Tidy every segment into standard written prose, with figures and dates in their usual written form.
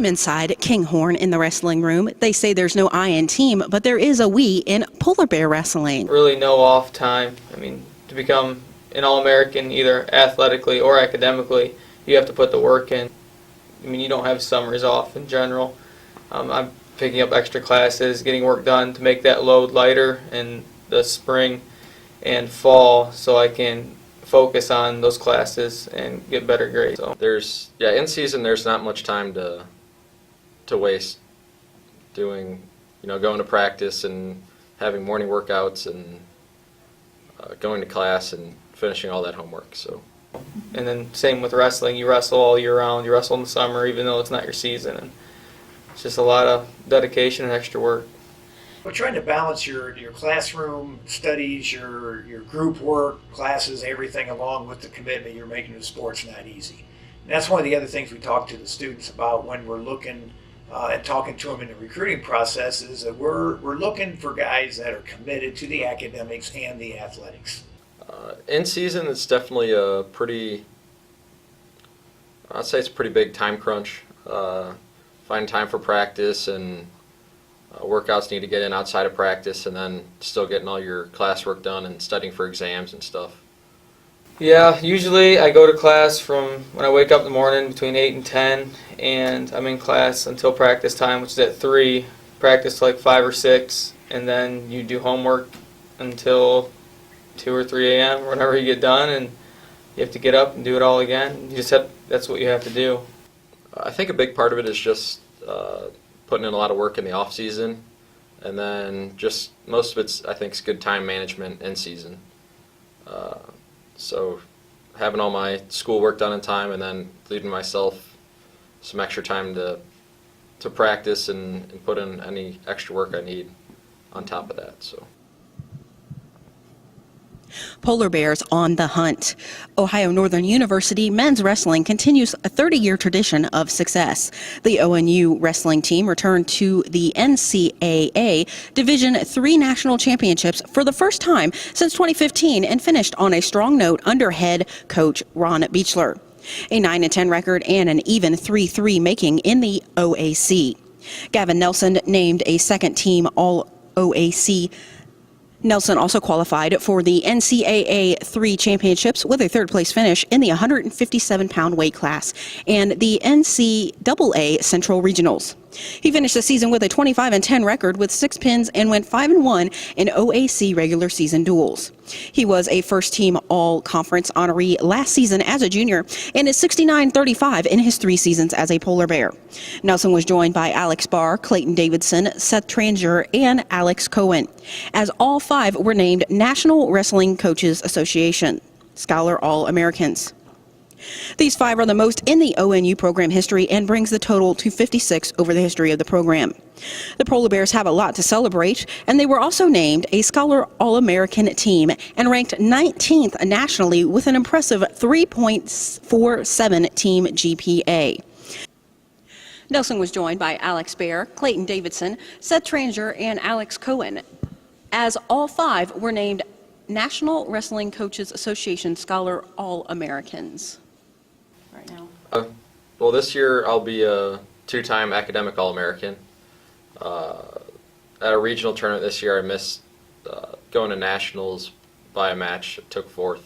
I'm inside Kinghorn in the wrestling room. They say there's no I in team, but there is a we in polar bear wrestling. Really no off time. I mean, to become an All-American, either athletically or academically, you have to put the work in. I mean, you don't have summers off in general. I'm picking up extra classes, getting work done to make that load lighter in the spring and fall so I can focus on those classes and get better grades. So in season there's not much time to waste doing, going to practice and having morning workouts and going to class and finishing all that homework. So. And then same with wrestling, you wrestle all year round, you wrestle in the summer even though it's not your season, and it's just a lot of dedication and extra work. We're trying to balance your classroom studies, your group work, classes, everything along with the commitment you're making to sports not easy. And that's one of the other things we talk to the students about when we're looking and talking to them in the recruiting process is that we're looking for guys that are committed to the academics and the athletics. In season, it's definitely I'd say it's a pretty big time crunch. Find time for practice and workouts need to get in outside of practice, and then still getting all your classwork done and studying for exams and stuff. Yeah, usually I go to class from when I wake up in the morning between 8 and 10, and I'm in class until practice time, which is at 3, practice till like 5 or 6, and then you do homework until 2 or 3 a.m. or whenever you get done, and you have to get up and do it all again. That's what you have to do. I think a big part of it is just putting in a lot of work in the off season, and then just most of it's, I think, is good time management in season. So having all my schoolwork done in time, and then leaving myself some extra time to practice and put in any extra work I need on top of that. So. Polar bears on the hunt. Ohio Northern University men's wrestling continues a 30-year tradition of success. The ONU Wrestling Team returned to the NCAA Division III National Championships for the first time since 2015 and finished on a strong note under head coach Ron Beechler. A 9-10 record and an even 3-3 making in the OAC. Gavin Nelson named a second team All-OAC. Nelson also qualified for the NCAA 3 championships with a third-place finish in the 157-pound weight class and the NCAA Central Regionals. He finished the season with a 25-10 record with 6 pins and went 5-1 in OAC regular season duels. He was a first-team All-Conference honoree last season as a junior and is 69-35 in his 3 seasons as a polar bear. Nelson was joined by Alex Barr, Clayton Davidson, Seth Tranger, and Alex Cohen, as all 5 were named National Wrestling Coaches Association Scholar All-Americans. These 5 are the most in the ONU program history and brings the total to 56 over the history of the program. The Polar Bears have a lot to celebrate, and they were also named a Scholar All-American team and ranked 19th nationally with an impressive 3.47 team GPA. Nelson was joined by Alex Barr, Clayton Davidson, Seth Tranger, and Alex Cohen, as all 5 were named National Wrestling Coaches Association Scholar All-Americans. Right now. Well, this year I'll be a 2-time academic All-American. At a regional tournament this year, I missed going to nationals by a match. I took 4th.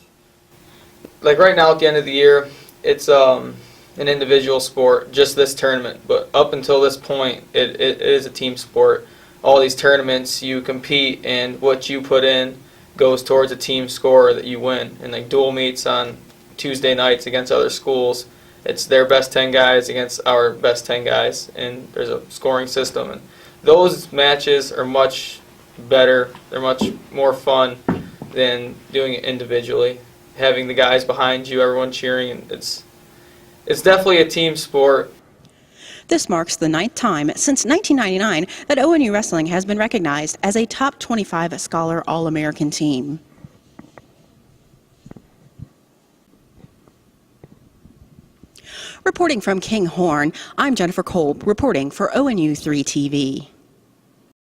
Like right now at the end of the year, it's an individual sport, just this tournament. But up until this point, it is a team sport. All these tournaments, you compete, and what you put in goes towards a team score that you win. And like dual meets on Tuesday nights against other schools, it's their best 10 guys against our best 10 guys, and there's a scoring system. And those matches are much better, they're much more fun than doing it individually. Having the guys behind you, everyone cheering, and it's definitely a team sport. This marks the 9th time since 1999 that ONU Wrestling has been recognized as a top 25 Scholar All-American team. Reporting from Kinghorn, I'm Jennifer Kolb, reporting for ONU 3 TV.